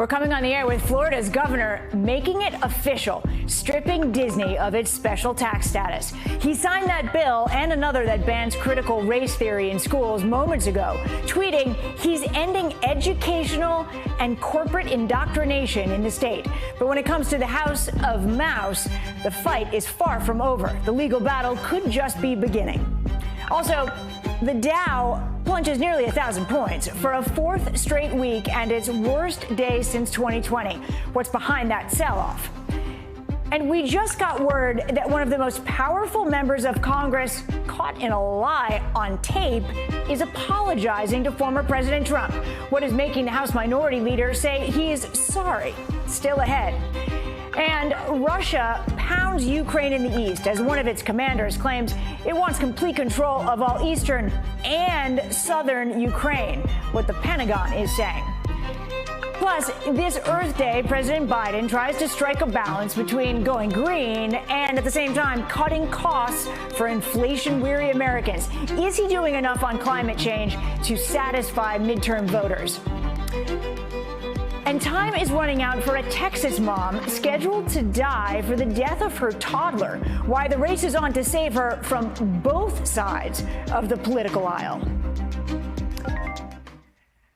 We're coming on the air with Florida's governor making it official, stripping Disney of its special tax status. He signed that bill and another that bans critical race theory in schools moments ago, tweeting he's ending educational and corporate indoctrination in the state. But when it comes to the House of Mouse, the fight is far from over. The legal battle could just be beginning. Also, the Dow plunges nearly 1,000 points for a fourth straight week and its worst day since 2020. What's behind that sell-off? And we just got word that one of the most powerful members of Congress caught in a lie on tape is apologizing to former President Trump. What is making the House Minority Leader say he is sorry? Still ahead. And Russia pounds Ukraine in the east as one of its commanders claims it wants complete control of all eastern and southern Ukraine, what the Pentagon is saying. Plus, this Earth Day, President Biden tries to strike a balance between going green and at the same time cutting costs for inflation-weary Americans. Is he doing enough on climate change to satisfy midterm voters? And time is running out for a Texas mom scheduled to die for the death of her toddler. Why the race is on to save her from both sides of the political aisle.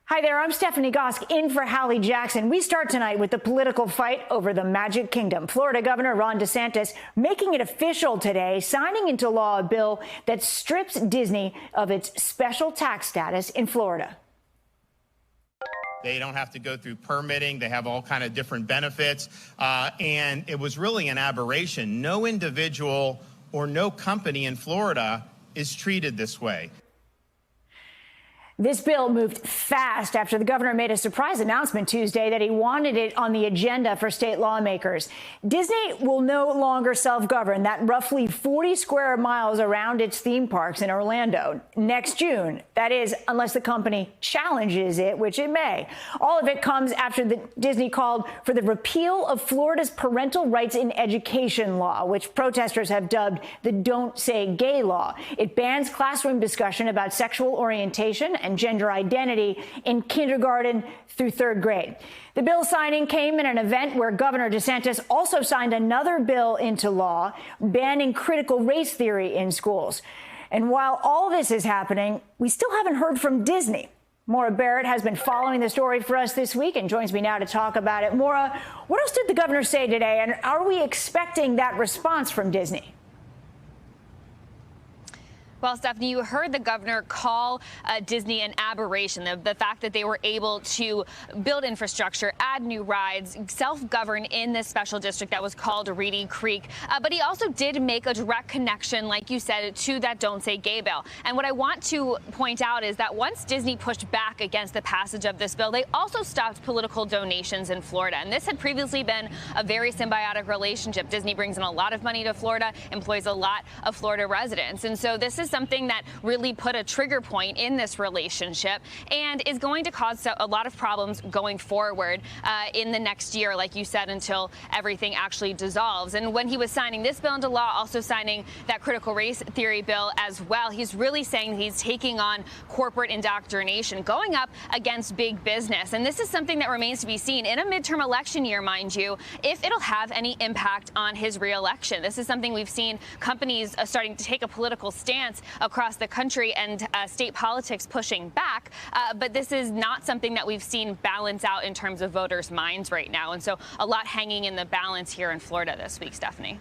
Hi there, I'm Stephanie Gosk in for Hallie Jackson. We start tonight with the political fight over the Magic Kingdom. Florida Governor Ron DeSantis making it official today, signing into law a bill that strips Disney of its special tax status in Florida. They don't have to go through permitting. They have all kind of different benefits. And it was really an aberration. No individual or no company in Florida is treated this way. This bill moved fast after the governor made a surprise announcement Tuesday that he wanted it on the agenda for state lawmakers. Disney will no longer self-govern that roughly 40 square miles around its theme parks in Orlando next June. That is, unless the company challenges it, which it may. All of it comes after Disney called for the repeal of Florida's parental rights in education law, which protesters have dubbed the Don't Say Gay law. It bans classroom discussion about sexual orientation and gender identity in kindergarten through third grade. The bill signing came in an event where Governor DeSantis also signed another bill into law banning critical race theory in schools. And while all this is happening, we still haven't heard from Disney. Maura Barrett has been following the story for us this week and joins me now to talk about it. Maura, what else did the governor say today, and are we expecting that response from Disney? Well, Stephanie, you heard the governor call Disney an aberration, the fact that they were able to build infrastructure, add new rides, self-govern in this special district that was called Reedy Creek. But he also did make a direct connection, like you said, to that Don't Say Gay bill. And what I want to point out is that once Disney pushed back against the passage of this bill, they also stopped political donations in Florida. And this had previously been a very symbiotic relationship. Disney brings in a lot of money to Florida, employs a lot of Florida residents. And so this is something that really put a trigger point in this relationship and is going to cause a lot of problems going forward in the next year, like you said, until everything actually dissolves. And when he was signing this bill into law, also signing that critical race theory bill as well, he's really saying he's taking on corporate indoctrination, going up against big business. And this is something that remains to be seen in a midterm election year, mind you, if it'll have any impact on his reelection. This is something we've seen companies starting to take a political stance across the country and state politics pushing back. But this is not something that we've seen balance out in terms of voters' minds right now. And so a lot hanging in the balance here in Florida this week, Stephanie.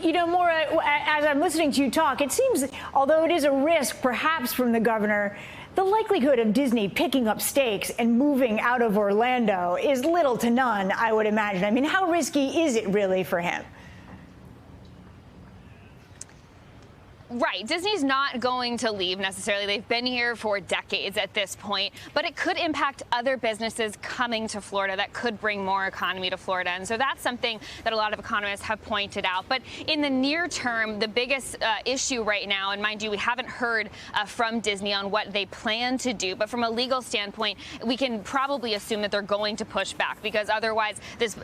You know, Maura, as I'm listening to you talk, it seems, although it is a risk perhaps from the governor, the likelihood of Disney picking up stakes and moving out of Orlando is little to none, I would imagine. I mean, how risky is it really for him? Right. Disney's not going to leave necessarily. They've been here for decades at this point, but it could impact other businesses coming to Florida that could bring more economy to Florida. And so that's something that a lot of economists have pointed out. But in the near term, the biggest issue right now, and mind you, we haven't heard from Disney on what they plan to do. But from a legal standpoint, we can probably assume that they're going to push back, because otherwise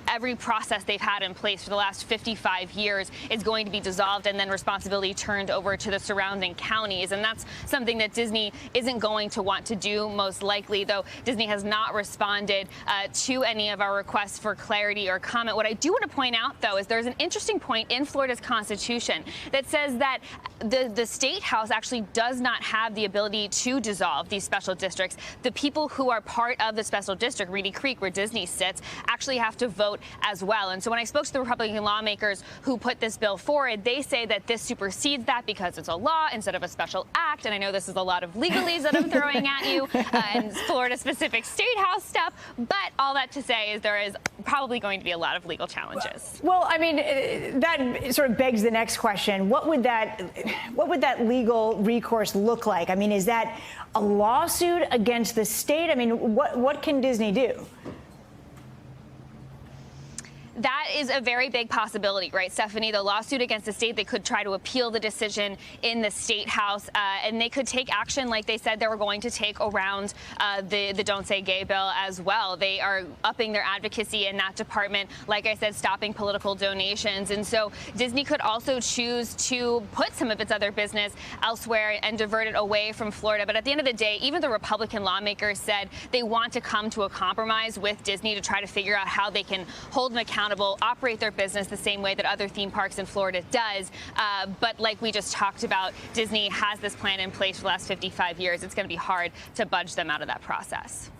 every process they've had in place for the last 55 years is going to be dissolved and then responsibility turned over to the surrounding counties. And that's something that Disney isn't going to want to do, most likely, though Disney has not responded to any of our requests for clarity or comment. What I do want to point out, though, is there's an interesting point in Florida's Constitution that says that the state house actually does not have the ability to dissolve these special districts. The people who are part of the special district, Reedy Creek, where Disney sits, actually have to vote as well. And so when I spoke to the Republican lawmakers who put this bill forward, they say that this supersedes that because it's a law instead of a special act. And I know this is a lot of legalese that I'm throwing at you and Florida-specific state house stuff. But all that to say is there is probably going to be a lot of legal challenges. Well, I mean, that sort of begs the next question. What would that legal recourse look like? I mean, is that a lawsuit against the state? I mean, what can Disney do? That is a very big possibility, right, Stephanie? The lawsuit against the state, they could try to appeal the decision in the state house, and they could take action like they said they were going to take around the Don't Say Gay bill as well. They are upping their advocacy in that department, like I said, stopping political donations. And so Disney could also choose to put some of its other business elsewhere and divert it away from Florida. But at the end of the day, even the Republican lawmakers said they want to come to a compromise with Disney to try to figure out how they can hold them accountable, operate their business the same way that other theme parks in Florida does. But like we just talked about, Disney has this plan in place for the last 55 years. It's going to be hard to budge them out of that process.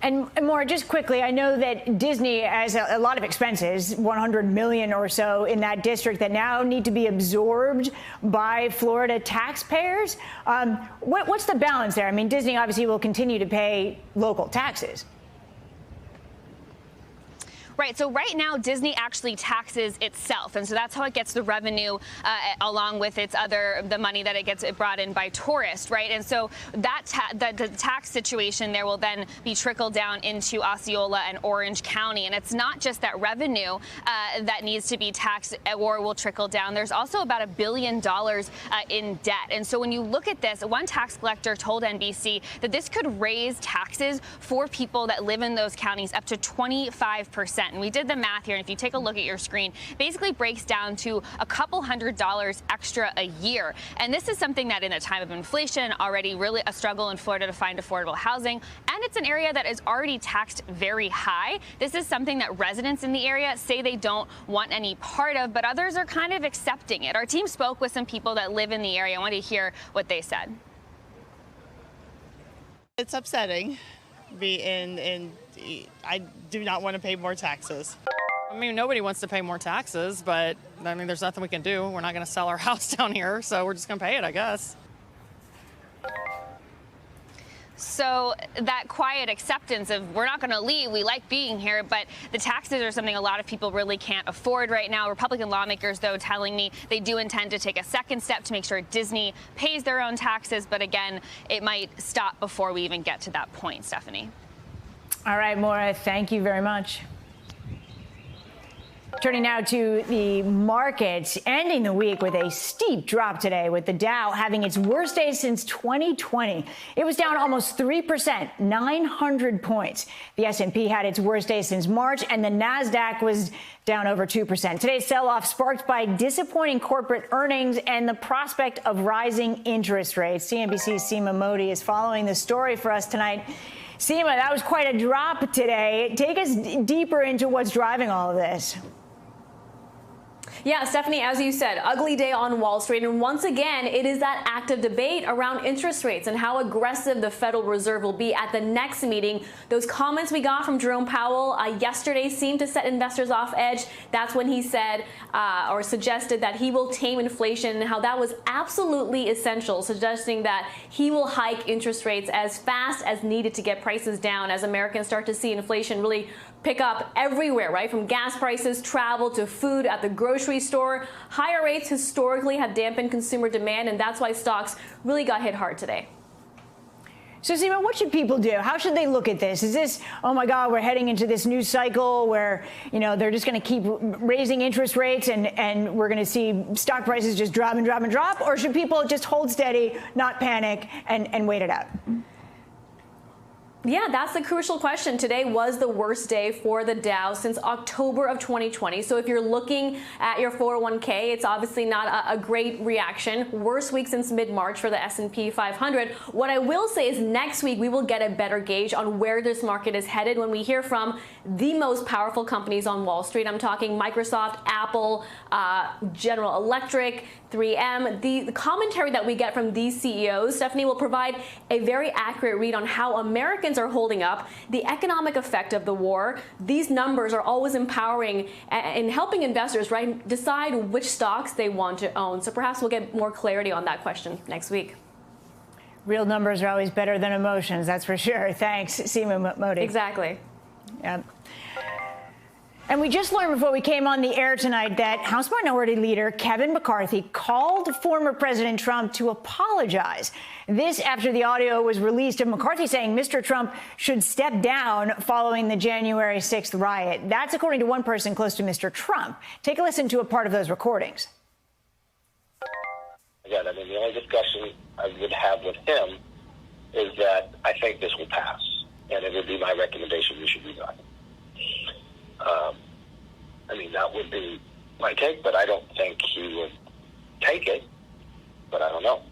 And Maura, just quickly, I know that Disney has a lot of expenses, $100 million or so in that district that now need to be absorbed by Florida taxpayers. What's the balance there? I mean, Disney obviously will continue to pay local taxes. Right. So right now, Disney actually taxes itself. And so that's how it gets the revenue along with the money that it gets brought in by tourists. Right. And so that the tax situation there will then be trickled down into Osceola and Orange County. And it's not just that revenue that needs to be taxed or will trickle down. There's also about $1 billion in debt. And so when you look at this, one tax collector told NBC that this could raise taxes for people that live in those counties up to 25%. And we did the math here, and if you take a look at your screen, basically breaks down to a couple $100 extra a year. And this is something that in a time of inflation, already really a struggle in Florida to find affordable housing, and it's an area that is already taxed very high. This is something that residents in the area say they don't want any part of, but others are kind of accepting it. Our team spoke with some people that live in the area. I want to hear what they said. It's upsetting. I do not want to pay more taxes. I mean, nobody wants to pay more taxes, but I mean, there's nothing we can do. We're not going to sell our house down here, so we're just going to pay it, I guess. So that quiet acceptance of we're not going to leave, we like being here, but the taxes are something a lot of people really can't afford right now. Republican lawmakers, though, telling me they do intend to take a second step to make sure Disney pays their own taxes. But again, it might stop before we even get to that point, Stephanie. All right, Maura, thank you very much. Turning now to the markets, ending the week with a steep drop today, with the Dow having its worst day since 2020. It was down almost 3%, 900 points. The S&P had its worst day since March, and the Nasdaq was down over 2%. Today's sell-off sparked by disappointing corporate earnings and the prospect of rising interest rates. CNBC's Seema Modi is following the story for us tonight. Seema, that was quite a drop today. Take us deeper into what's driving all of this. Yeah, Stephanie, as you said, ugly day on Wall Street. And once again, it is that active debate around interest rates and how aggressive the Federal Reserve will be at the next meeting. Those comments we got from Jerome Powell yesterday seemed to set investors off edge. That's when he said or suggested that he will tame inflation, and how that was absolutely essential, suggesting that he will hike interest rates as fast as needed to get prices down as Americans start to see inflation really pick up everywhere, right? From gas prices, travel, to food at the grocery store. Higher rates historically have dampened consumer demand, and that's why stocks really got hit hard today. So, Seema, what should people do? How should they look at this? Is this, oh my God, we're heading into this new cycle where, you know, they're just going to keep raising interest rates and we're going to see stock prices just drop and drop and drop? Or should people just hold steady, not panic, and wait it out? Yeah, that's the crucial question. Today was the worst day for the Dow since October of 2020. So if you're looking at your 401k, it's obviously not a great reaction. Worst week since mid-March for the S&P 500. What I will say is next week we will get a better gauge on where this market is headed when we hear from the most powerful companies on Wall Street. I'm talking Microsoft, Apple, General Electric, 3M. The commentary that we get from these CEOs, Stephanie, will provide a very accurate read on how Americans are holding up, the economic effect of the war. These numbers are always empowering and helping investors, right, decide which stocks they want to own. So perhaps we'll get more clarity on that question next week. Real numbers are always better than emotions, that's for sure. Thanks, Seema Modi. Exactly. Yeah. And we just learned before we came on the air tonight that House Minority Leader Kevin McCarthy called former President Trump to apologize. This after the audio was released of McCarthy saying Mr. Trump should step down following the January 6th riot. That's according to one person close to Mr. Trump. Take a listen to a part of those recordings. Again, I mean, the only discussion I would have with him is that I think this will pass, and it would be my recommendation we should do that. I mean, that would be my take, but I don't think he would take it, but I don't know.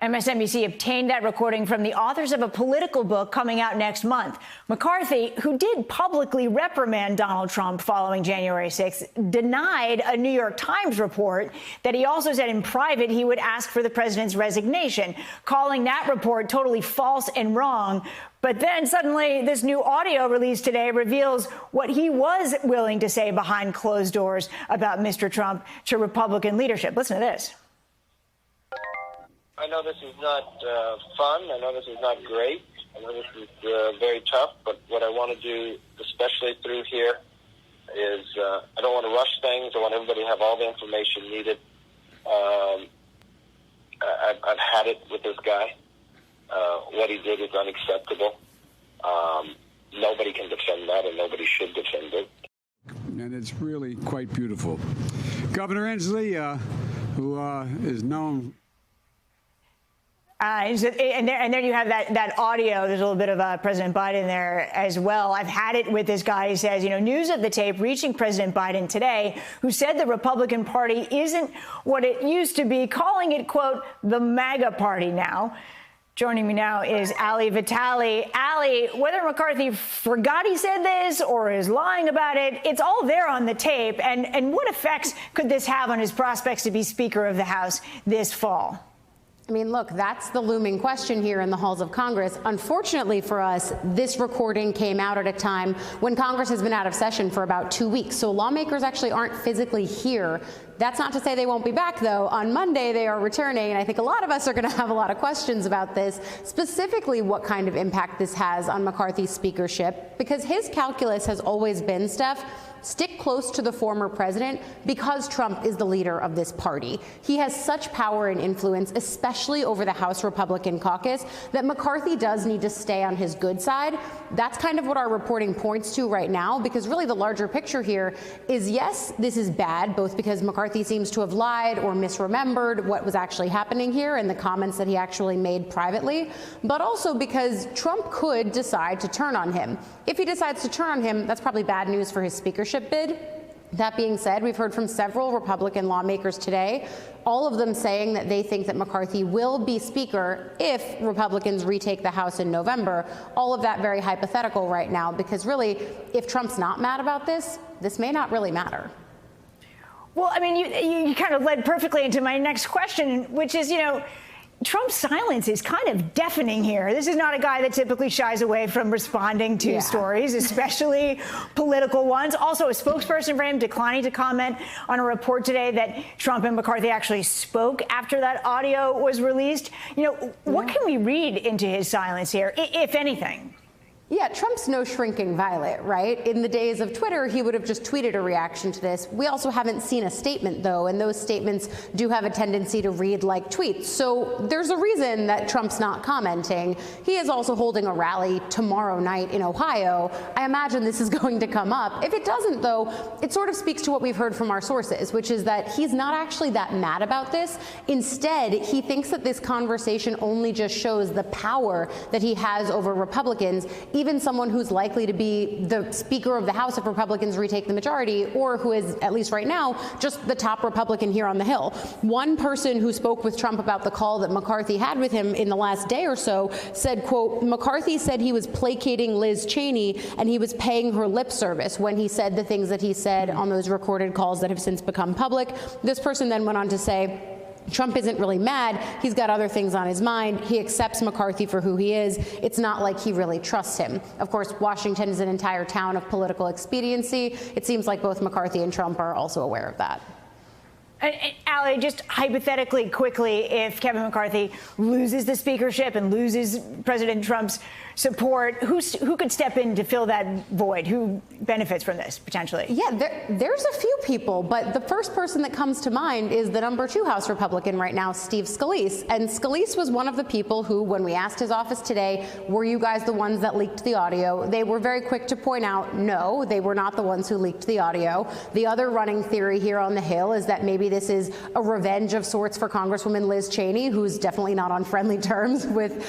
MSNBC obtained that recording from the authors of a political book coming out next month. McCarthy, who did publicly reprimand Donald Trump following January 6th, denied a New York Times report that he also said in private he would ask for the president's resignation, calling that report totally false and wrong. But then suddenly this new audio released today reveals what he was willing to say behind closed doors about Mr. Trump to Republican leadership. Listen to this. I know this is not fun. I know this is not great. I know this is very tough. But what I want to do, especially through here, is I don't want to rush things. I want everybody to have all the information needed. I've had it with this guy. What he did is unacceptable. Nobody can defend that, and nobody should defend it. And it's really quite beautiful. Governor Inslee, who is known. And there you have that audio. There's a little bit of President Biden there as well. I've had it with this guy. He says, you know, news of the tape reaching President Biden today, who said the Republican Party isn't what it used to be, calling it, quote, the MAGA party now. Joining me now is Hallie Vitale. Hallie, whether McCarthy forgot he said this or is lying about it, it's all there on the tape. And what effects could this have on his prospects to be Speaker of the House this fall? I mean, look, that's the looming question here in the halls of Congress. Unfortunately for us, this recording came out at a time when Congress has been out of session for about 2 weeks. So lawmakers actually aren't physically here. That's not to say they won't be back, though. On Monday, they are returning, and I think a lot of us are going to have a lot of questions about this, specifically what kind of impact this has on McCarthy's speakership, because his calculus has always been, Steph, stick close to the former president because Trump is the leader of this party. He has such power and influence, especially over the House Republican caucus, that McCarthy does need to stay on his good side. That's kind of what our reporting points to right now, because really the larger picture here is, yes, this is bad, both because McCarthy seems to have lied or misremembered what was actually happening here and the comments that he actually made privately, but also because Trump could decide to turn on him. If he decides to turn on him, that's probably bad news for his speakership bid. That being said, we've heard from several Republican lawmakers today, all of them saying that they think that McCarthy will be Speaker if Republicans retake the House in November. All of that very hypothetical right now, because really, if Trump's not mad about this, this may not really matter. Well, I mean, you kind of led perfectly into my next question, which is, you know, Trump's silence is kind of deafening here. This is not a guy that typically shies away from responding to stories, especially political ones. Also, a spokesperson for him declining to comment on a report today that Trump and McCarthy actually spoke after that audio was released. You know, what can we read into his silence here, if anything? Yeah, Trump's no shrinking violet, right? In the days of Twitter, he would have just tweeted a reaction to this. We also haven't seen a statement, though, and those statements do have a tendency to read like tweets. So there's a reason that Trump's not commenting. He is also holding a rally tomorrow night in Ohio. I imagine this is going to come up. If it doesn't, though, it sort of speaks to what we've heard from our sources, which is that he's not actually that mad about this. Instead, he thinks that this conversation only just shows the power that he has over Republicans, even someone who's likely to be the Speaker of the House if Republicans retake the majority, or who is, at least right now, just the top Republican here on the Hill. One person who spoke with Trump about the call that McCarthy had with him in the last day or so said, quote, McCarthy said he was placating Liz Cheney and he was paying her lip service when he said the things that he said on those recorded calls that have since become public. This person then went on to say, Trump isn't really mad. He's got other things on his mind. He accepts McCarthy for who he is. It's not like he really trusts him. Of course, Washington is an entire town of political expediency. It seems like both McCarthy and Trump are also aware of that. Hallie, just hypothetically, quickly, if Kevin McCarthy loses the speakership and loses President Trump's support, who could step in to fill that void? Who benefits from this, potentially? Yeah, there's a few people, but the first person that comes to mind is the number 2 House Republican right now, Steve Scalise. And Scalise was one of the people who, when we asked his office today, were you guys the ones that leaked the audio? They were very quick to point out, no, they were not the ones who leaked the audio. The other running theory here on the Hill is that maybe this is a revenge of sorts for Congresswoman Liz Cheney, who's definitely not on friendly terms with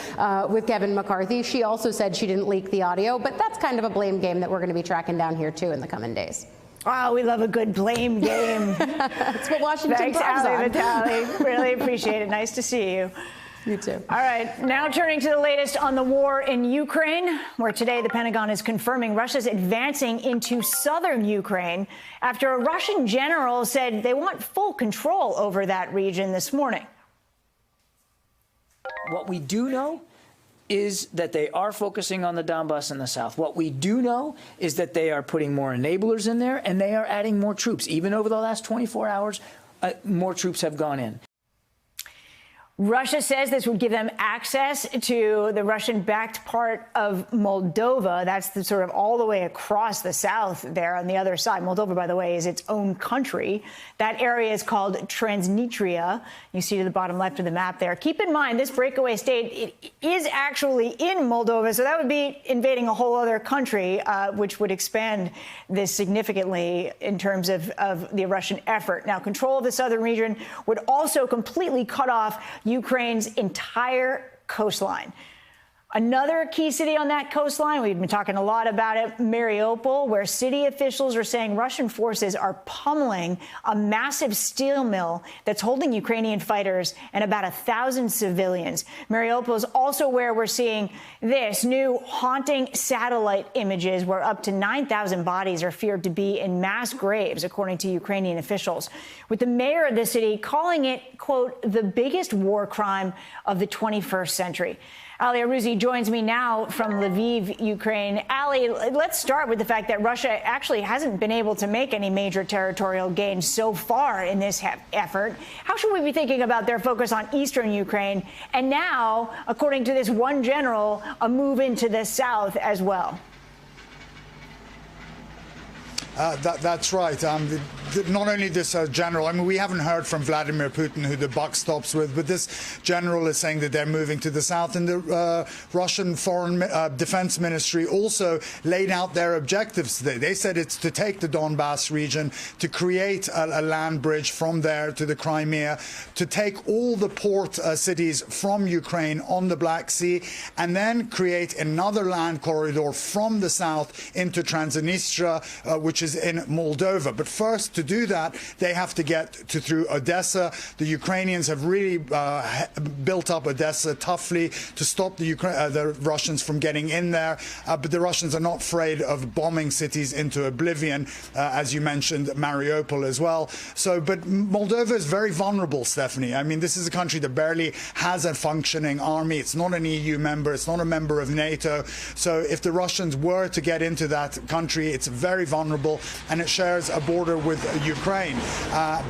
Kevin McCarthy. She also said she didn't leak the audio, but that's kind of a blame game that we're going to be tracking down here, too, in the coming days. Wow, we love a good blame game. That's what Washington Thanks, thrives Hallie on. Vitale. Really appreciate it. Nice to see you. You too. All right, now turning to the latest on the war in Ukraine, where today the Pentagon is confirming Russia's advancing into southern Ukraine after a Russian general said they want full control over that region this morning. What we do know is that they are focusing on the Donbass in the south. What we do know is that they are putting more enablers in there and they are adding more troops. Even over the last 24 hours, more troops have gone in. Russia says this would give them access to the Russian-backed part of Moldova. That's the sort of all the way across the south there on the other side. Moldova, by the way, is its own country. That area is called Transnistria. You see to the bottom left of the map there. Keep in mind, this breakaway state it is actually in Moldova, so that would be invading a whole other country, which would expand this significantly in terms of the Russian effort. Now, control of the southern region would also completely cut off Ukraine's entire coastline. Another key city on that coastline, we've been talking a lot about it, Mariupol, where city officials are saying Russian forces are pummeling a massive steel mill that's holding Ukrainian fighters and about 1,000 civilians. Mariupol is also where we're seeing this new haunting satellite images where up to 9,000 bodies are feared to be in mass graves, according to Ukrainian officials, with the mayor of the city calling it, quote, the biggest war crime of the 21st century. Ali Arouzi joins me now from Lviv, Ukraine. Ali, let's start with the fact that Russia actually hasn't been able to make any major territorial gains so far in this effort. How should we be thinking about their focus on eastern Ukraine? And now, according to this one general, a move into the south as well. That's right. Not only this general, I mean, we haven't heard from Vladimir Putin who the buck stops with, but this general is saying that they're moving to the south. And the Russian Foreign Defense Ministry also laid out their objectives today. They said it's to take the Donbass region, to create a land bridge from there to the Crimea, to take all the port cities from Ukraine on the Black Sea, and then create another land corridor from the south into Transnistria, which is in Moldova. But first, to do that, they have to get through Odessa. The Ukrainians have really built up Odessa toughly to stop the Russians from getting in there. But the Russians are not afraid of bombing cities into oblivion, as you mentioned, Mariupol as well. So, but Moldova is very vulnerable, Stephanie. I mean, this is a country that barely has a functioning army. It's not an EU member. It's not a member of NATO. So if the Russians were to get into that country, it's very vulnerable. Israel, and it shares a border with Ukraine.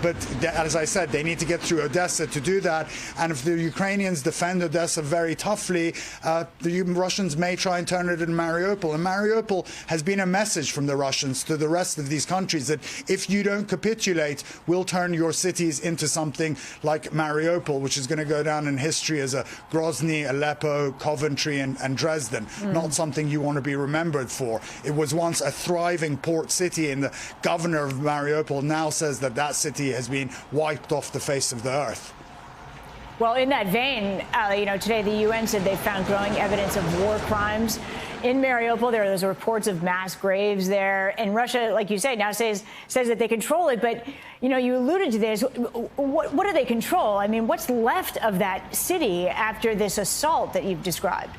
But as I said, they need to get through Odessa to do that. And if the Ukrainians defend Odessa very toughly, the Russians may try and turn it into Mariupol. And Mariupol has been a message from the Russians to the rest of these countries that if you don't capitulate, we'll turn your cities into something like Mariupol, which is going to go down in history as a Grozny, Aleppo, Coventry, and Dresden. Not something you want to be remembered for. It was once a thriving port city, and the governor of Mariupol now says that that city has been wiped off the face of the earth. Well, in that vein, today the UN said they found growing evidence of war crimes in Mariupol. There are those reports of mass graves there. And Russia, like you say, now says that they control it. But, you alluded to this. What do they control? I mean, what's left of that city after this assault that you've described?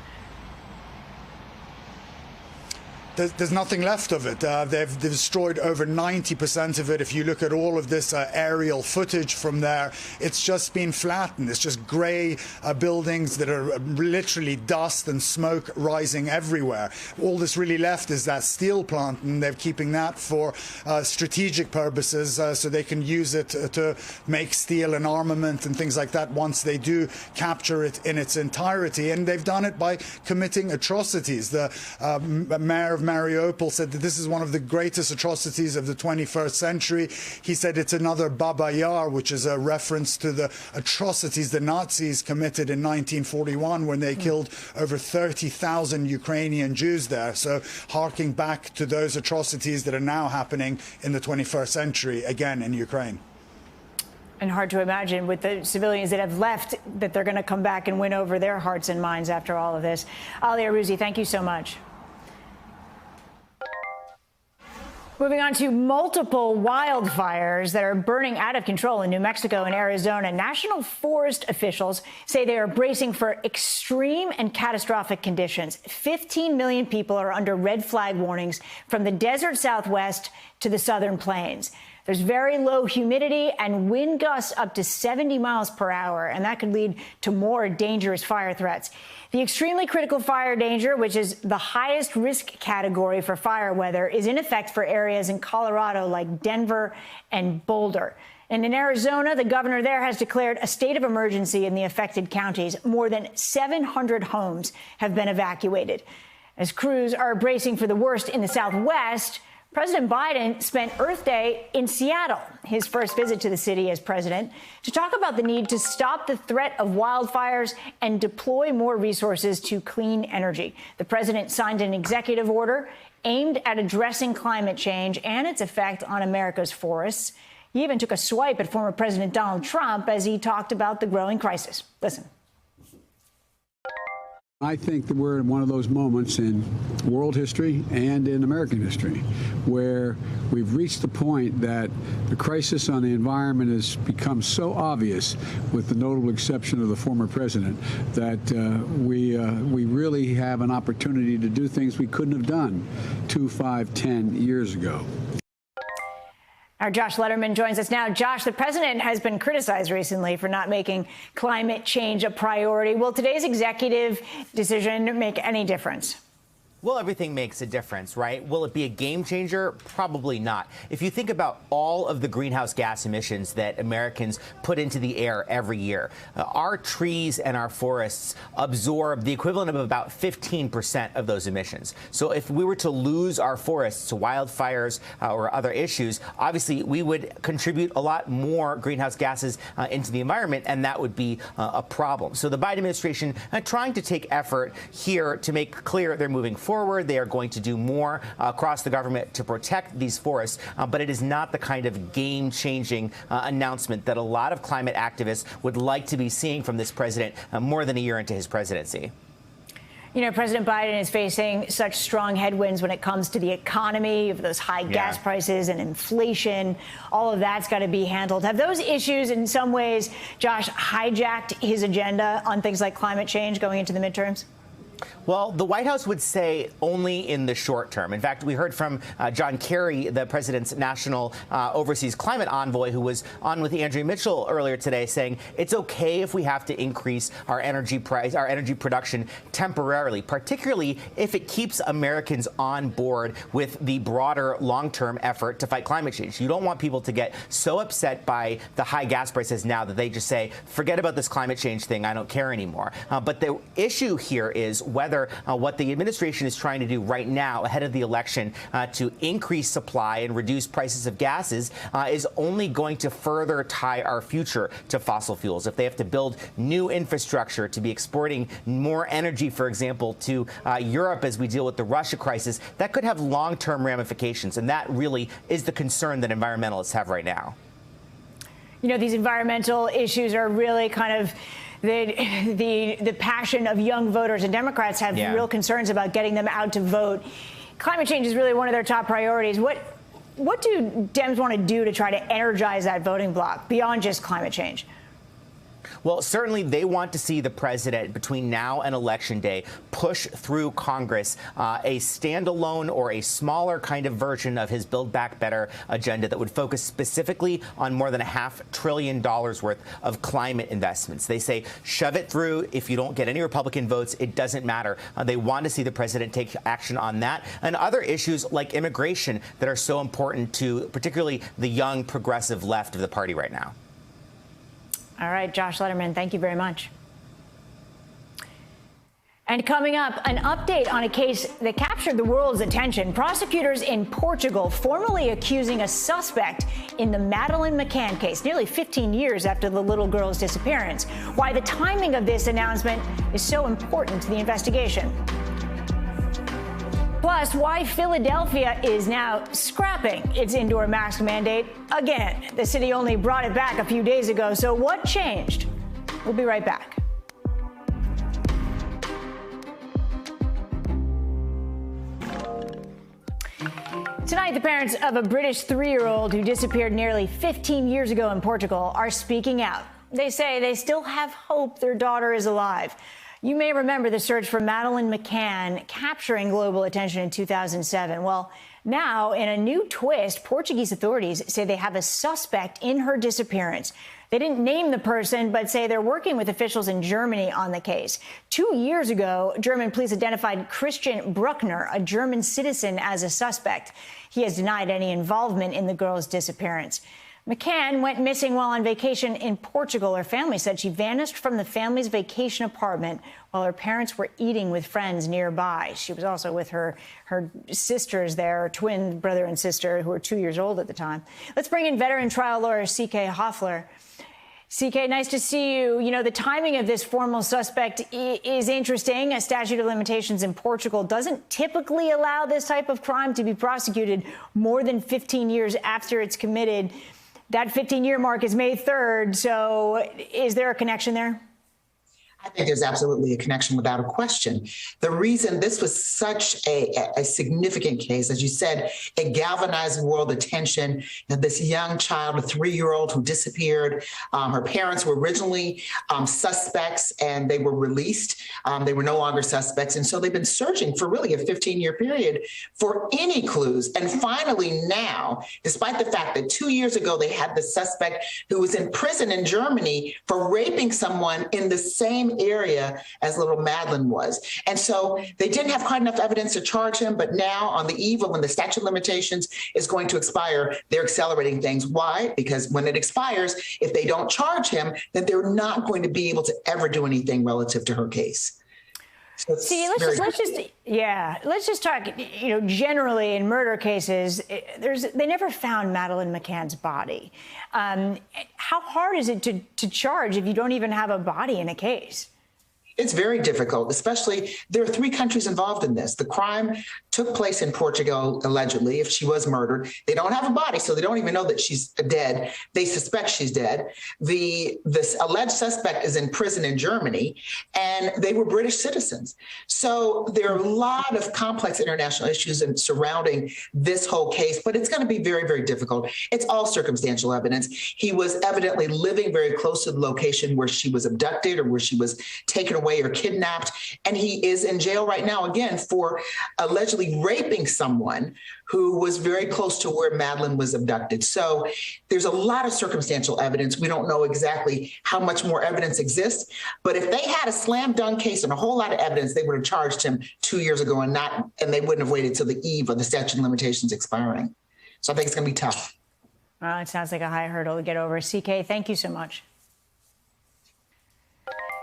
There's nothing left of it. They've destroyed over 90% of it. If you look at all of this aerial footage from there, it's just been flattened. It's just grey buildings that are literally dust and smoke rising everywhere. All that's really left is that steel plant, and they're keeping that for strategic purposes so they can use it to make steel and armament and things like that once they do capture it in its entirety. And they've done it by committing atrocities. The mayor of Mariupol said that this is one of the greatest atrocities of the 21st century. He said it's another Baba Yar, which is a reference to the atrocities the Nazis committed in 1941 when they killed over 30,000 Ukrainian Jews there. So harking back to those atrocities that are now happening in the 21st century again in Ukraine. And hard to imagine with the civilians that have left that they're going to come back and win over their hearts and minds after all of this. Hallie Arouzi, thank you so much. Moving on to multiple wildfires that are burning out of control in New Mexico and Arizona. National forest officials say they are bracing for extreme and catastrophic conditions. 15 million people are under red flag warnings from the desert Southwest to the southern plains. There's very low humidity and wind gusts up to 70 miles per hour, and that could lead to more dangerous fire threats. The extremely critical fire danger, which is the highest risk category for fire weather, is in effect for areas in Colorado like Denver and Boulder. And in Arizona, the governor there has declared a state of emergency in the affected counties. More than 700 homes have been evacuated. As crews are bracing for the worst in the Southwest, President Biden spent Earth Day in Seattle, his first visit to the city as president, to talk about the need to stop the threat of wildfires and deploy more resources to clean energy. The president signed an executive order aimed at addressing climate change and its effect on America's forests. He even took a swipe at former President Donald Trump as he talked about the growing crisis. Listen. I think that we're in one of those moments in world history and in American history where we've reached the point that the crisis on the environment has become so obvious, with the notable exception of the former president, that we really have an opportunity to do things we couldn't have done 2, 5, 10 years ago. Our Josh Letterman joins us now. Josh, the president has been criticized recently for not making climate change a priority. Will today's executive decision make any difference? Well, everything makes a difference, right? Will it be a game changer? Probably not. If you think about all of the greenhouse gas emissions that Americans put into the air every year, our trees and our forests absorb the equivalent of about 15% of those emissions. So if we were to lose our forests to wildfires or other issues, obviously we would contribute a lot more greenhouse gases into the environment, and that would be a problem. So the Biden administration trying to take effort here to make clear they're moving forward. They are going to do more across the government to protect these forests, but it is not the kind of game-changing announcement that a lot of climate activists would like to be seeing from this president more than a year into his presidency. You know, President Biden is facing such strong headwinds when it comes to the economy, of those high gas prices and inflation. All of that's got to be handled. Have those issues in some ways, Josh, hijacked his agenda on things like climate change going into the midterms? Well, the White House would say only in the short term. In fact, we heard from John Kerry, the president's national overseas climate envoy, who was on with Andrea Mitchell earlier today, saying it's okay if we have to increase our energy production temporarily, particularly if it keeps Americans on board with the broader long-term effort to fight climate change. You don't want people to get so upset by the high gas prices now that they just say, forget about this climate change thing, I don't care anymore. But the issue here is whether what the administration is trying to do right now ahead of the election to increase supply and reduce prices of gases is only going to further tie our future to fossil fuels. If they have to build new infrastructure to be exporting more energy, for example, to Europe as we deal with the Russia crisis, that could have long-term ramifications. And that really is the concern that environmentalists have right now. You know, these environmental issues are really kind of the passion of young voters, and Democrats have real concerns about getting them out to vote. Climate change is really one of their top priorities. What do Dems want to do to try to energize that voting bloc beyond just climate change? Well, certainly they want to see the president between now and Election Day push through Congress a standalone or a smaller kind of version of his Build Back Better agenda that would focus specifically on more than $500 billion worth of climate investments. They say shove it through. If you don't get any Republican votes, it doesn't matter. They want to see the president take action on that and other issues like immigration that are so important to particularly the young progressive left of the party right now. All right, Josh Letterman, thank you very much. And coming up, an update on a case that captured the world's attention. Prosecutors in Portugal formally accusing a suspect in the Madeleine McCann case, nearly 15 years after the little girl's disappearance. Why the timing of this announcement is so important to the investigation. Plus, why Philadelphia is now scrapping its indoor mask mandate again. The city only brought it back a few days ago, so what changed? We'll be right back. Tonight, the parents of a British 3-year-old who disappeared nearly 15 years ago in Portugal are speaking out. They say they still have hope their daughter is alive. You may remember the search for Madeleine McCann capturing global attention in 2007. Well, now, in a new twist, Portuguese authorities say they have a suspect in her disappearance. They didn't name the person, but say they're working with officials in Germany on the case. 2 years ago, German police identified Christian Bruckner, a German citizen, as a suspect. He has denied any involvement in the girl's disappearance. McCann went missing while on vacation in Portugal. Her family said she vanished from the family's vacation apartment while her parents were eating with friends nearby. She was also with her sisters there, her twin brother and sister, who were 2 years old at the time. Let's bring in veteran trial lawyer C.K. Hoffler. C.K., nice to see you. You know, the timing of this formal suspect is interesting. A statute of limitations in Portugal doesn't typically allow this type of crime to be prosecuted more than 15 years after it's committed. That 15-year mark is May 3rd. So is there a connection there? I think there's absolutely a connection without a question. The reason this was such a significant case, as you said, it galvanized world attention. This young child, a 3-year-old who disappeared, her parents were originally suspects and they were released. They were no longer suspects. And so they've been searching for really a 15-year period for any clues. And finally now, despite the fact that 2 years ago they had the suspect who was in prison in Germany for raping someone in the same area as little Madeleine was. And so they didn't have quite enough evidence to charge him, but now on the eve of when the statute of limitations is going to expire, they're accelerating things. Why? Because when it expires, if they don't charge him, then they're not going to be able to ever do anything relative to her case. So see, let's just talk, you know, generally in murder cases, they never found Madeleine McCann's body. How hard is it to charge if you don't even have a body in a case? It's very difficult, especially there are 3 countries involved in this. The crime took place in Portugal, allegedly, if she was murdered. They don't have a body, so they don't even know that she's dead. They suspect she's dead. This alleged suspect is in prison in Germany, and they were British citizens. So there are a lot of complex international issues surrounding this whole case, but it's going to be very, very difficult. It's all circumstantial evidence. He was evidently living very close to the location where she was abducted or where she was taken away or kidnapped, and he is in jail right now, again, for allegedly raping someone who was very close to where Madeleine was abducted. So there's a lot of circumstantial evidence. We don't know exactly how much more evidence exists, but if they had a slam dunk case and a whole lot of evidence, they would have charged him 2 years ago and they wouldn't have waited till the eve of the statute of limitations expiring. So I think it's going to be tough. Well, it sounds like a high hurdle to get over. CK, thank you so much.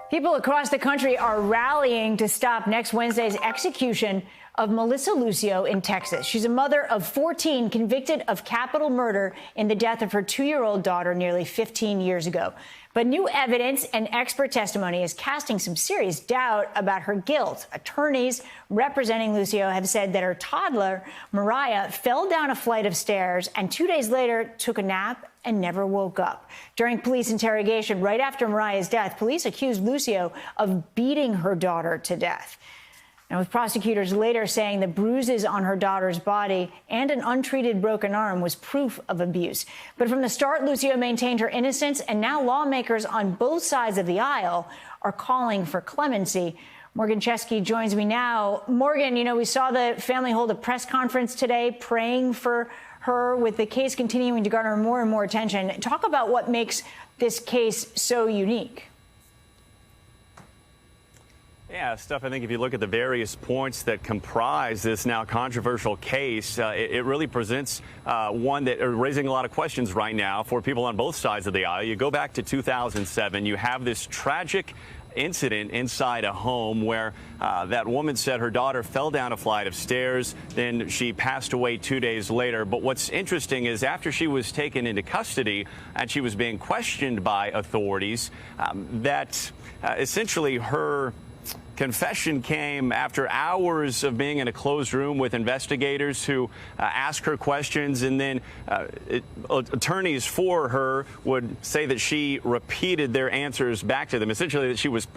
People across the country are rallying to stop next Wednesday's execution of Melissa Lucio in Texas. She's a mother of 14 convicted of capital murder in the death of her 2-year-old daughter nearly 15 years ago. But new evidence and expert testimony is casting some serious doubt about her guilt. Attorneys representing Lucio have said that her toddler, Mariah, fell down a flight of stairs and 2 days later took a nap and never woke up. During police interrogation right after Mariah's death, police accused Lucio of beating her daughter to death. Now, with prosecutors later saying the bruises on her daughter's body and an untreated broken arm was proof of abuse. But from the start, Lucio maintained her innocence, and now lawmakers on both sides of the aisle are calling for clemency. Morgan Chesky joins me now. Morgan, we saw the family hold a press conference today praying for her, with the case continuing to garner more and more attention. Talk about what makes this case so unique. Yeah, Steph, I think if you look at the various points that comprise this now controversial case, it really presents one that are raising a lot of questions right now for people on both sides of the aisle. You go back to 2007, you have this tragic incident inside a home where that woman said her daughter fell down a flight of stairs. Then she passed away 2 days later. But what's interesting is after she was taken into custody and she was being questioned by authorities, that essentially her confession came after hours of being in a closed room with investigators who asked her questions, and then attorneys for her would say that she repeated their answers back to them, essentially that she was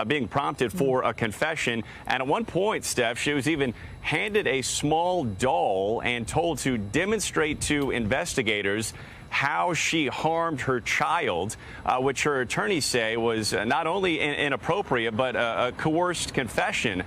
being prompted for a confession. And at one point, Steph, she was even handed a small doll and told to demonstrate to investigators how she harmed her child, which her attorneys say was not only inappropriate, but a coerced confession,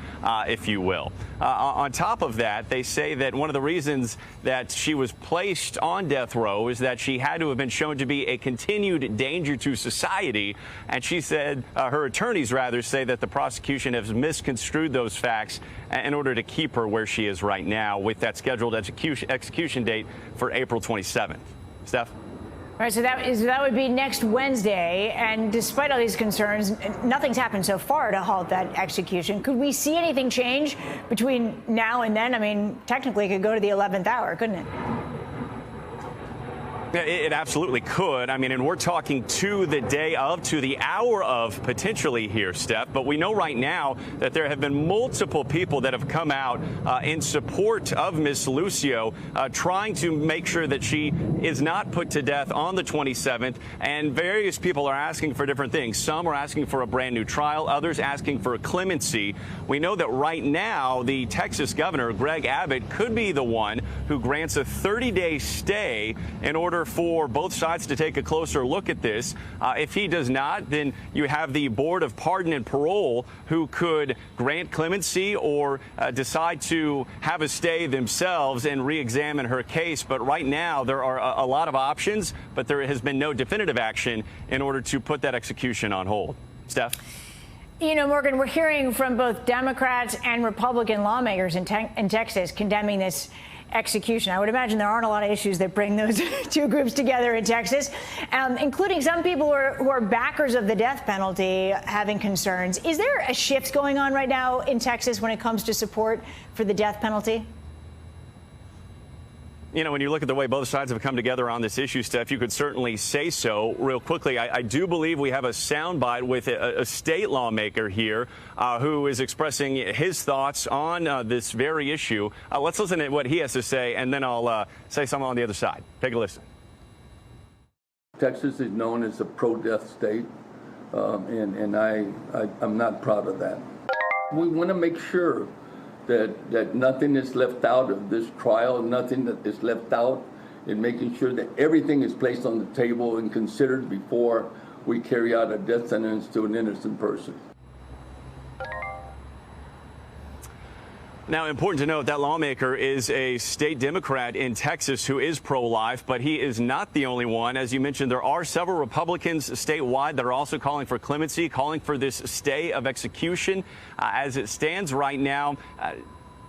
if you will. On top of that, they say that one of the reasons that she was placed on death row is that she had to have been shown to be a continued danger to society. And she said, her attorneys rather say that the prosecution has misconstrued those facts in order to keep her where she is right now, with that scheduled execution date for April 27th. Steph? All right, so that would be next Wednesday. And despite all these concerns, nothing's happened so far to halt that execution. Could we see anything change between now and then? I mean, technically, it could go to the 11th hour, couldn't it? It absolutely could. I mean, and we're talking to the hour of potentially here, Steph. But we know right now that there have been multiple people that have come out in support of Miss Lucio, trying to make sure that she is not put to death on the 27th. And various people are asking for different things. Some are asking for a brand new trial, others asking for a clemency. We know that right now the Texas governor, Greg Abbott, could be the one who grants a 30-day stay in order for both sides to take a closer look at this. If he does not, then you have the Board of Pardon and Parole, who could grant clemency or decide to have a stay themselves and re-examine her case. But right now, there are a lot of options, but there has been no definitive action in order to put that execution on hold. Steph? Morgan, we're hearing from both Democrats and Republican lawmakers in Texas condemning this execution. I would imagine there aren't a lot of issues that bring those two groups together in Texas, including some people who are backers of the death penalty having concerns. Is there a shift going on right now in Texas when it comes to support for the death penalty? You know, when you look at the way both sides have come together on this issue, Steph, you could certainly say so. Real quickly, I do believe we have a soundbite with a state lawmaker here who is expressing his thoughts on this very issue. Let's listen to what he has to say, and then I'll say something on the other side. Take a listen. Texas is known as a pro-death state, and I'm not proud of that. We want to make sure that nothing is left out of this trial, nothing that is left out in making sure that everything is placed on the table and considered before we carry out a death sentence to an innocent person. Now, important to note, that lawmaker is a state Democrat in Texas who is pro-life, but he is not the only one. As you mentioned, there are several Republicans statewide that are also calling for clemency, calling for this stay of execution. As it stands right now,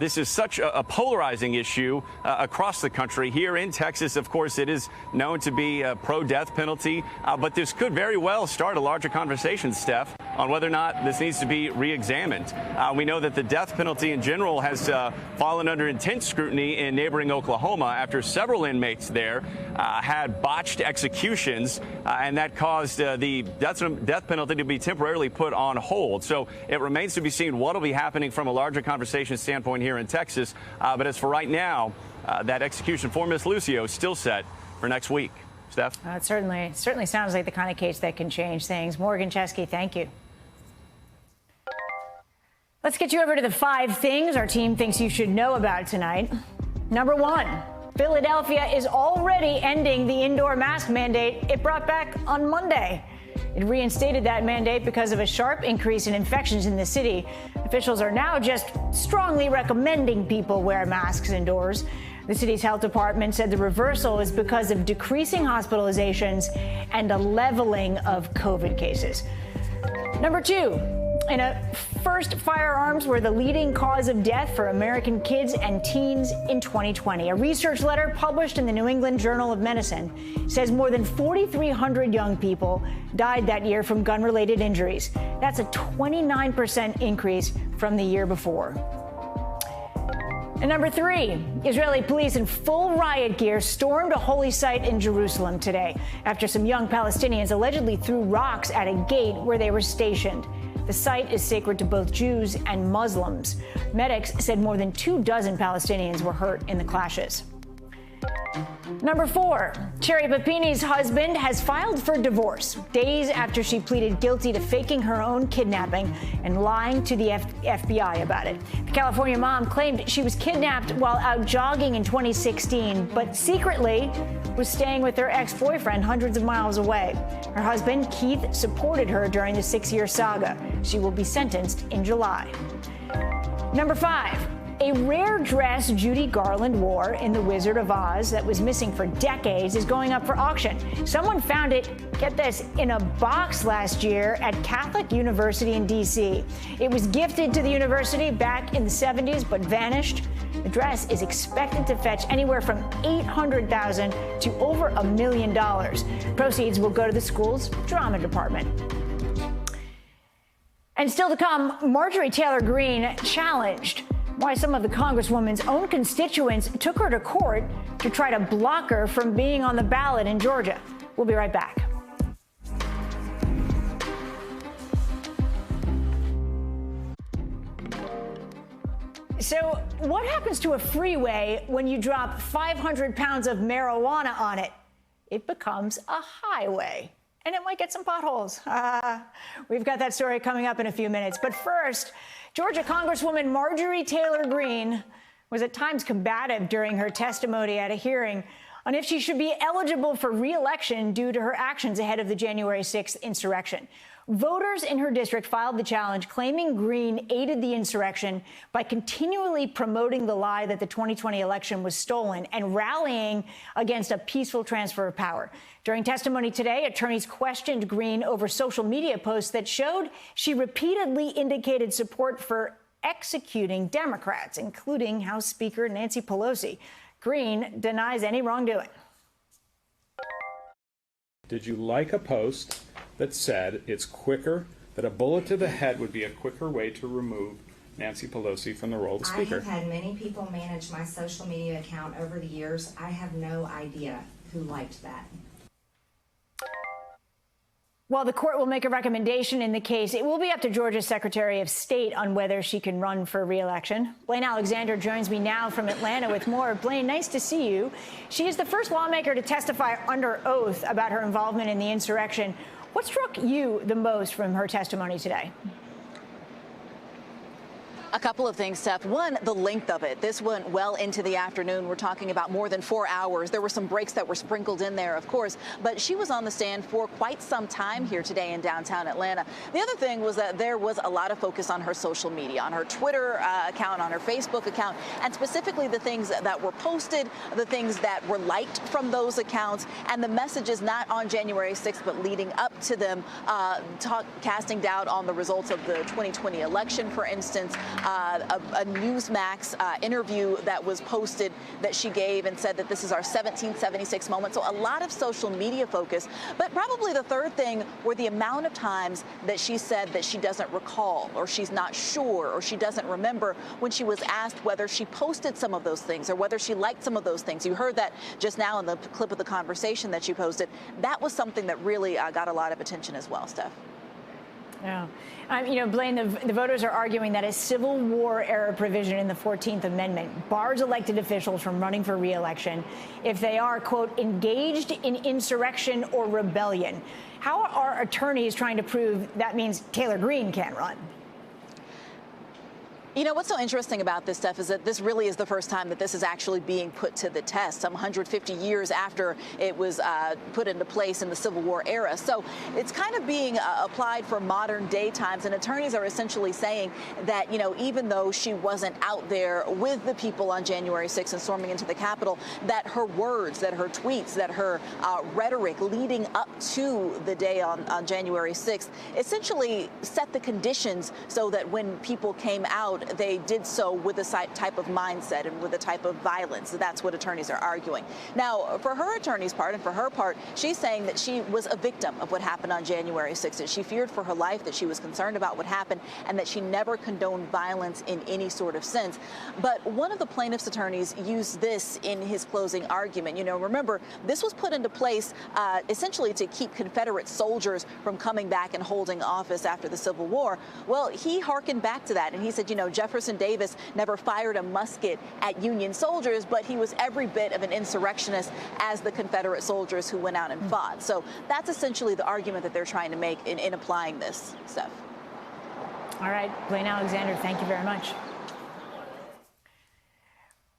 this is such a polarizing issue across the country. Here in Texas, of course, it is known to be a pro-death penalty, but this could very well start a larger conversation, Steph, on whether or not this needs to be re-examined. We know that the death penalty in general has fallen under intense scrutiny in neighboring Oklahoma after several inmates there had botched executions, and that caused the death penalty to be temporarily put on hold. So it remains to be seen what will be happening from a larger conversation standpoint here in Texas. But as for right now, that execution for Miss Lucio is still set for next week. Steph? It certainly sounds like the kind of case that can change things. Morgan Chesky, thank you. Let's get you over to the 5 things our team thinks you should know about tonight. Number 1, Philadelphia is already ending the indoor mask mandate it brought back on Monday. It reinstated that mandate because of a sharp increase in infections in the city. Officials are now just strongly recommending people wear masks indoors. The city's health department said the reversal is because of decreasing hospitalizations and a leveling of COVID cases. Number 2, in a first, firearms were the leading cause of death for American kids and teens in 2020. A research letter published in the New England Journal of Medicine says more than 4,300 young people died that year from gun-related injuries. That's a 29% increase from the year before. And number 3, Israeli police in full riot gear stormed a holy site in Jerusalem today after some young Palestinians allegedly threw rocks at a gate where they were stationed. The site is sacred to both Jews and Muslims. Medics said more than 24 Palestinians were hurt in the clashes. Number 4, Cherry Papini's husband has filed for divorce days after she pleaded guilty to faking her own kidnapping and lying to the FBI about it. The California mom claimed she was kidnapped while out jogging in 2016, but secretly was staying with her ex-boyfriend hundreds of miles away. Her husband, Keith, supported her during the 6-year saga. She will be sentenced in July. Number 5. A rare dress Judy Garland wore in The Wizard of Oz that was missing for decades is going up for auction. Someone found it, get this, in a box last year at Catholic University in D.C. It was gifted to the university back in the 70s but vanished. The dress is expected to fetch anywhere from $800,000 to over $1 million. Proceeds will go to the school's drama department. And still to come, Marjorie Taylor Greene challenged why some of the Congresswoman's own constituents took her to court to try to block her from being on the ballot in Georgia. We'll be right back. So what happens to a freeway when you drop 500 pounds of marijuana on it? It becomes a highway. And it might get some potholes. We've got that story coming up in a few minutes. But first, Georgia Congresswoman Marjorie Taylor Greene was at times combative during her testimony at a hearing on if she should be eligible for re-election due to her actions ahead of the January 6th insurrection. Voters in her district filed the challenge, claiming Greene aided the insurrection by continually promoting the lie that the 2020 election was stolen and rallying against a peaceful transfer of power. During testimony today, attorneys questioned Greene over social media posts that showed she repeatedly indicated support for executing Democrats, including House Speaker Nancy Pelosi. Greene denies any wrongdoing. Did you like a post that said it's quicker, that a bullet to the head would be a quicker way to remove Nancy Pelosi from the role of Speaker. I have had many people manage my social media account over the years. I have no idea who liked that. While the court will make a recommendation in the case, it will be up to Georgia's Secretary of State on whether she can run for re-election. Blaine Alexander joins me now from Atlanta with more. Blaine, nice to see you. She is the first lawmaker to testify under oath about her involvement in the insurrection. What struck you the most from her testimony today? A couple of things, Steph. One, the length of it. This went well into the afternoon. We're talking about more than 4 hours. There were some breaks that were sprinkled in there, of course, but she was on the stand for quite some time here today in downtown Atlanta. The other thing was that there was a lot of focus on her social media, on her Twitter account, on her Facebook account, and specifically the things that were posted, the things that were liked from those accounts, and the messages not on January 6th, but leading up to them, casting doubt on the results of the 2020 election, for instance. A Newsmax interview that was posted that she gave and said that this is our 1776 moment. So a lot of social media focus. But probably the third thing were the amount of times that she said that she doesn't recall, or she's not sure, or she doesn't remember when she was asked whether she posted some of those things or whether she liked some of those things. You heard that just now in the clip of the conversation that she posted. That was something that really got a lot of attention as well, Steph. Yeah. You know, Blaine, the voters are arguing that a Civil War era provision in the 14th Amendment bars elected officials from running for re-election if they are, quote, engaged in insurrection or rebellion. How are attorneys trying to prove that means Taylor Greene can't run? You know, what's so interesting about this, Steph, is that this really is the first time that this is actually being put to the test, some 150 years after it was put into place in the Civil War era. So it's kind of being applied for modern day times, and attorneys are essentially saying that, you know, even though she wasn't out there with the people on January 6th and storming into the Capitol, that her words, that her tweets, that her rhetoric leading up to the day on January 6th essentially set the conditions so that when people came out, they did so with a type of mindset and with a type of violence. That's what attorneys are arguing. Now, for her attorney's part and for her part, she's saying that she was a victim of what happened on January 6th, that she feared for her life, that she was concerned about what happened, and that she never condoned violence in any sort of sense. But one of the plaintiff's attorneys used this in his closing argument. You know, remember, this was put into place essentially to keep Confederate soldiers from coming back and holding office after the Civil War. Well, he hearkened back to that, and he said, you know, Jefferson Davis never fired a musket at Union soldiers, but he was every bit of an insurrectionist as the Confederate soldiers who went out and fought. So that's essentially the argument that they're trying to make in applying this stuff. All right, Blaine Alexander, thank you very much.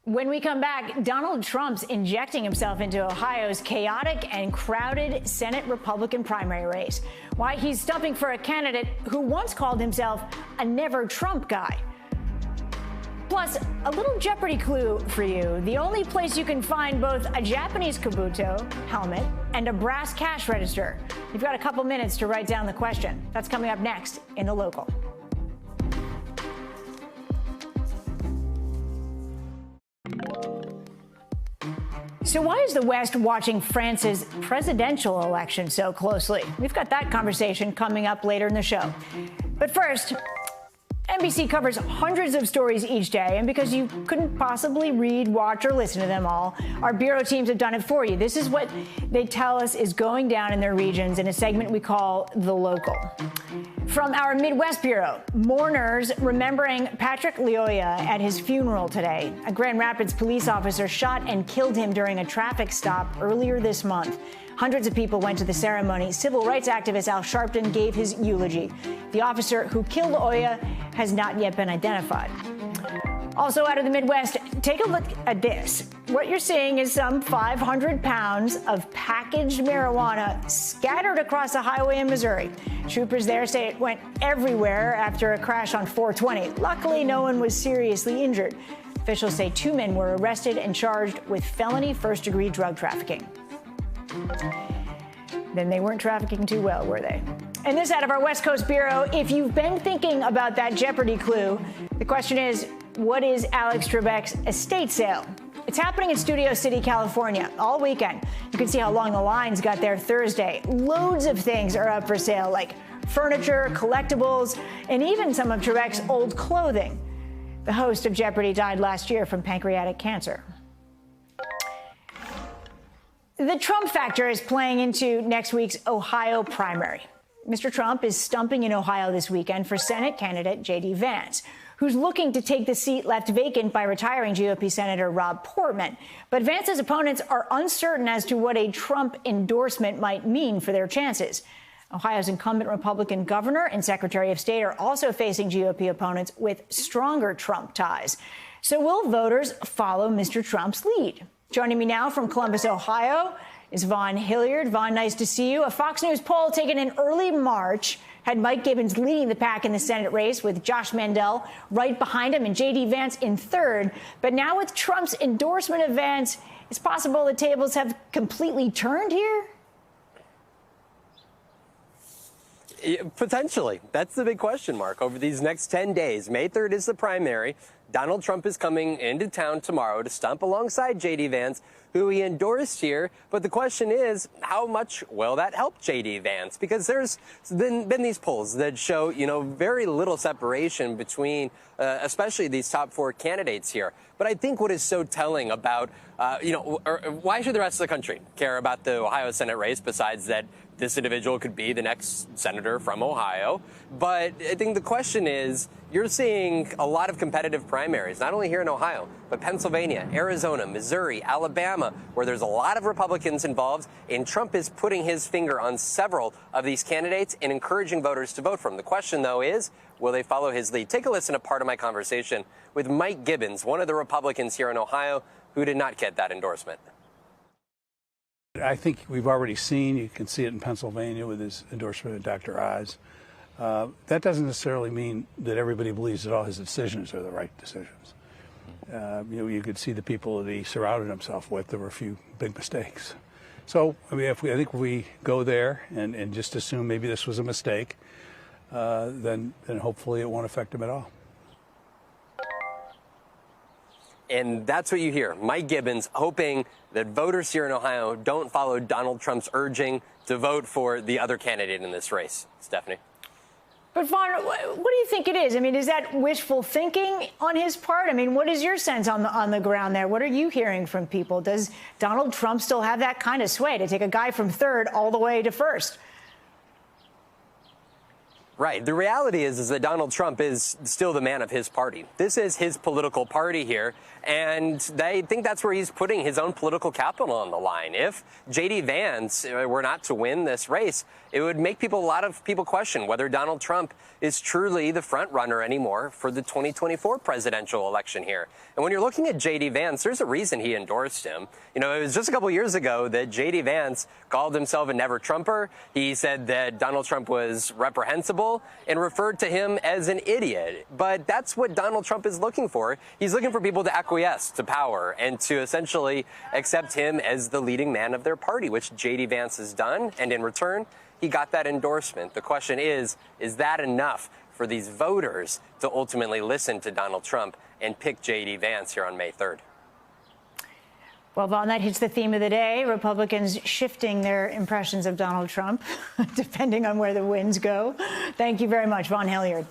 When we come back, Donald Trump's injecting himself into Ohio's chaotic and crowded Senate Republican primary race. Why he's stumping for a candidate who once called himself a never Trump guy. Plus, a little Jeopardy clue for you. The only place you can find both a Japanese kabuto helmet and a brass cash register. You've got a couple minutes to write down the question. That's coming up next in The Local. So why is the West watching France's presidential election so closely? We've got that conversation coming up later in the show. But first, NBC covers hundreds of stories each day, and because you couldn't possibly read, watch, or listen to them all, our bureau teams have done it for you. This is what they tell us is going down in their regions in a segment we call The Local. From our Midwest Bureau, mourners remembering Patrick Lyoya at his funeral today. A Grand Rapids police officer shot and killed him during a traffic stop earlier this month. Hundreds of people went to the ceremony. Civil rights activist Al Sharpton gave his eulogy. The officer who killed Lyoya has not yet been identified. Also out of the Midwest, take a look at this. What you're seeing is some 500 pounds of packaged marijuana scattered across a highway in Missouri. Troopers there say it went everywhere after a crash on 420. Luckily, no one was seriously injured. Officials say 2 men were arrested and charged with felony first-degree drug trafficking. Then they weren't trafficking too well, were they? And this out of our West Coast Bureau. If you've been thinking about that Jeopardy clue, the question is, what is Alex Trebek's estate sale? It's happening in Studio City, California, all weekend. You can see how long the lines got there Thursday. Loads of things are up for sale, like furniture, collectibles, and even some of Trebek's old clothing. The host of Jeopardy died last year from pancreatic cancer. The Trump factor is playing into next week's Ohio primary. Mr. Trump is stumping in Ohio this weekend for Senate candidate J.D. Vance, who's looking to take the seat left vacant by retiring GOP Senator Rob Portman. But Vance's opponents are uncertain as to what a Trump endorsement might mean for their chances. Ohio's incumbent Republican governor and Secretary of State are also facing GOP opponents with stronger Trump ties. So will voters follow Mr. Trump's lead? Joining me now from Columbus, Ohio, is Vaughn Hilliard. Vaughn, nice to see you. A Fox News poll taken in early March had Mike Gibbons leading the pack in the Senate race, with Josh Mandel right behind him and J.D. Vance in third. But now with Trump's endorsement of Vance, it's possible the tables have completely turned here? Potentially. That's the big question mark over these next 10 days. May 3rd is the primary. Donald Trump is coming into town tomorrow to stump alongside J.D. Vance, who he endorsed here. But the question is, how much will that help J.D. Vance? Because there's been these polls that show, very little separation between especially these top four candidates here. But I think what is so telling about, why should the rest of the country care about the Ohio Senate race besides that this individual could be the next senator from Ohio? But I think the question is, you're seeing a lot of competitive primaries, not only here in Ohio, but Pennsylvania, Arizona, Missouri, Alabama, where there's a lot of Republicans involved, and Trump is putting his finger on several of these candidates and encouraging voters to vote for him. The question, though, is, will they follow his lead? Take a listen to part of my conversation with Mike Gibbons, one of the Republicans here in Ohio, who did not get that endorsement. I think we've already seen, you can see it in Pennsylvania with his endorsement of Dr. Oz. That doesn't necessarily mean that everybody believes that all his decisions are the right decisions. You could see the people that he surrounded himself with, there were a few big mistakes. So, I think if we go there and just assume maybe this was a mistake, then hopefully it won't affect him at all. And that's what you hear. Mike Gibbons hoping that voters here in Ohio don't follow Donald Trump's urging to vote for the other candidate in this race. Stephanie. But Vaughn, what do you think it is? I mean, is that wishful thinking on his part? I mean, what is your sense on the ground there? What are you hearing from people? Does Donald Trump still have that kind of sway to take a guy from third all the way to first? Right. The reality is that Donald Trump is still the man of his party. This is his political party here, and they think that's where he's putting his own political capital on the line. If J.D. Vance were not to win this race, it would make a lot of people question whether Donald Trump is truly the front runner anymore for the 2024 presidential election here. And when you're looking at J.D. Vance, there's a reason he endorsed him. It was just a couple years ago that J.D. Vance called himself a never Trumper. He said that Donald Trump was reprehensible and referred to him as an idiot. But that's what Donald Trump is looking for. He's looking for people to acquiesce to power and to essentially accept him as the leading man of their party, which J.D. Vance has done. And in return, he got that endorsement. The question is that enough for these voters to ultimately listen to Donald Trump and pick J.D. Vance here on May 3rd? Well, Vaughn, that hits the theme of the day. Republicans shifting their impressions of Donald Trump, depending on where the winds go. Thank you very much, Vaughn Hilliard.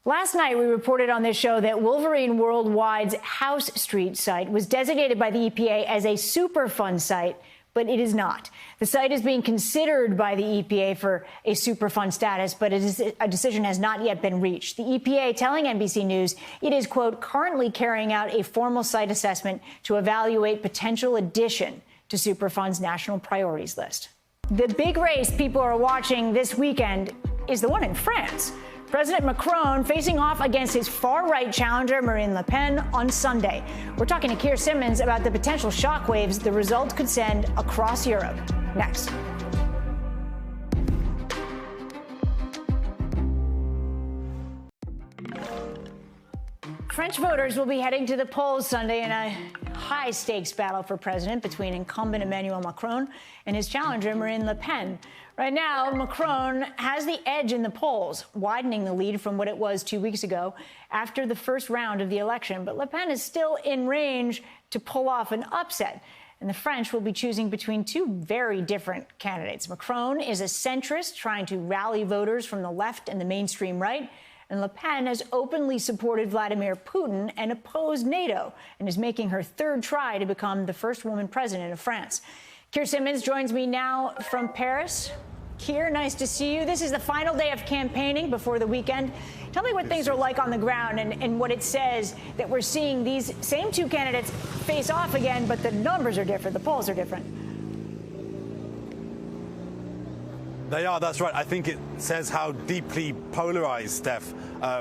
Last night, we reported on this show that Wolverine Worldwide's House Street site was designated by the EPA as a Superfund site, but it is not. The site is being considered by the EPA for a Superfund status, but a decision has not yet been reached. The EPA telling NBC News it is, quote, currently carrying out a formal site assessment to evaluate potential addition to Superfund's national priorities list. The big race people are watching this weekend is the one in France. President Macron facing off against his far-right challenger Marine Le Pen on Sunday. We're talking to Keir Simmons about the potential shockwaves the result could send across Europe. Next. French voters will be heading to the polls Sunday in a high-stakes battle for president between incumbent Emmanuel Macron and his challenger Marine Le Pen. Right now, Macron has the edge in the polls, widening the lead from what it was 2 weeks ago after the first round of the election. But Le Pen is still in range to pull off an upset. And the French will be choosing between two very different candidates. Macron is a centrist trying to rally voters from the left and the mainstream right. And Le Pen has openly supported Vladimir Putin and opposed NATO and is making her third try to become the first woman president of France. Keir Simmons joins me now from Paris. Keir, nice to see you. This is the final day of campaigning before the weekend. Tell me what things are like on the ground and what it says that we're seeing these same two candidates face off again, but the numbers are different, the polls are different. They are, that's right. I think it says how deeply polarized, Steph,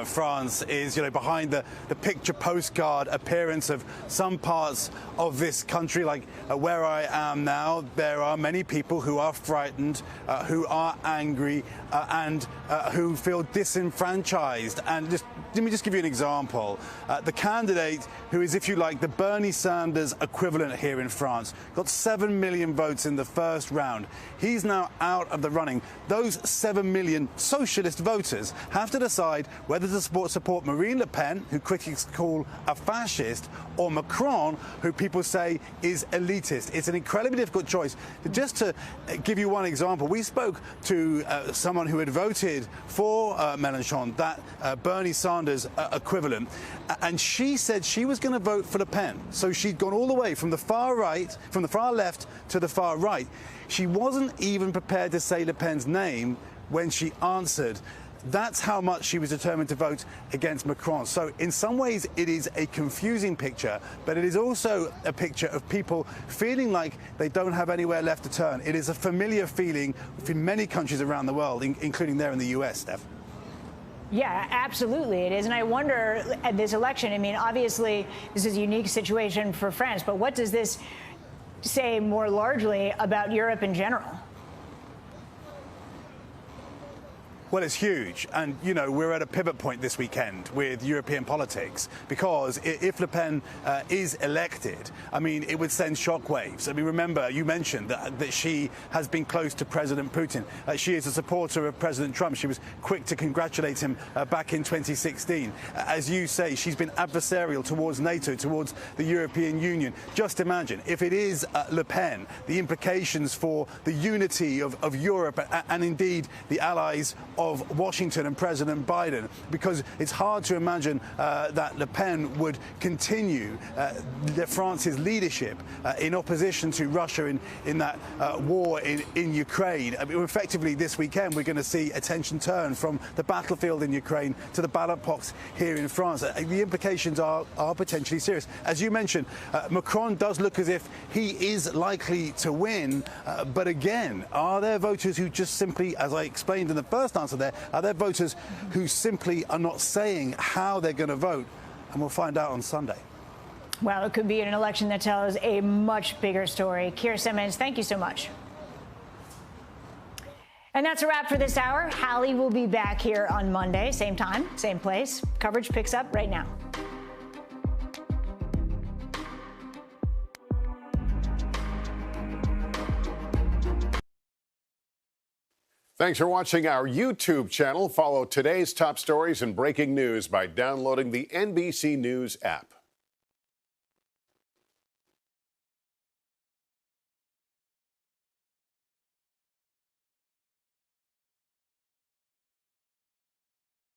France is, behind the picture postcard appearance of some parts of this country, like where I am now. There are many people who are frightened, who are angry, and who feel disenfranchised. And let me just give you an example. The candidate who is, if you like, the Bernie Sanders equivalent here in France, got 7 million votes in the first round. He's now out of the running. Those 7 million socialist voters have to decide whether to support Marine Le Pen, who critics call a fascist, or Macron, who people say is elitist. It's an incredibly difficult choice. Just to give you one example, we spoke to someone who had voted for Mélenchon, that Bernie Sanders equivalent, and she said she was going to vote for Le Pen. So she'd gone all the way from the far right, from the far left to the far right. She wasn't even prepared to say Le Pen's name when she answered. That's how much she was determined to vote against Macron. So in some ways, it is a confusing picture, but it is also a picture of people feeling like they don't have anywhere left to turn. It is a familiar feeling in many countries around the world, including there in the US, Steph. Yeah, absolutely it is. And I wonder, at this election, I mean, obviously, this is a unique situation for France, but what does this say more largely about Europe in general? Well, it's huge. And, we're at a pivot point this weekend with European politics, because if Le Pen is elected, I mean, it would send shockwaves. I mean, remember, you mentioned that she has been close to President Putin. She is a supporter of President Trump. She was quick to congratulate him back in 2016. As you say, she's been adversarial towards NATO, towards the European Union. Just imagine, if it is Le Pen, the implications for the unity of Europe and indeed the allies of Washington and President Biden, because it's hard to imagine that Le Pen would continue France's leadership in opposition to Russia in that war in Ukraine. I mean, effectively, this weekend, we're going to see attention turn from the battlefield in Ukraine to the ballot box here in France. The implications are potentially serious. As you mentioned, Macron does look as if he is likely to win. But again, are there voters who just simply, as I explained in the first answer there, are there voters who simply are not saying how they're going to vote? And we'll find out on Sunday. Well, it could be an election that tells a much bigger story. Keir Simmons, thank you so much. And that's a wrap for this hour. Hallie will be back here on Monday, same time, same place. Coverage picks up right now. Thanks for watching our YouTube channel. Follow today's top stories and breaking news by downloading the NBC News app.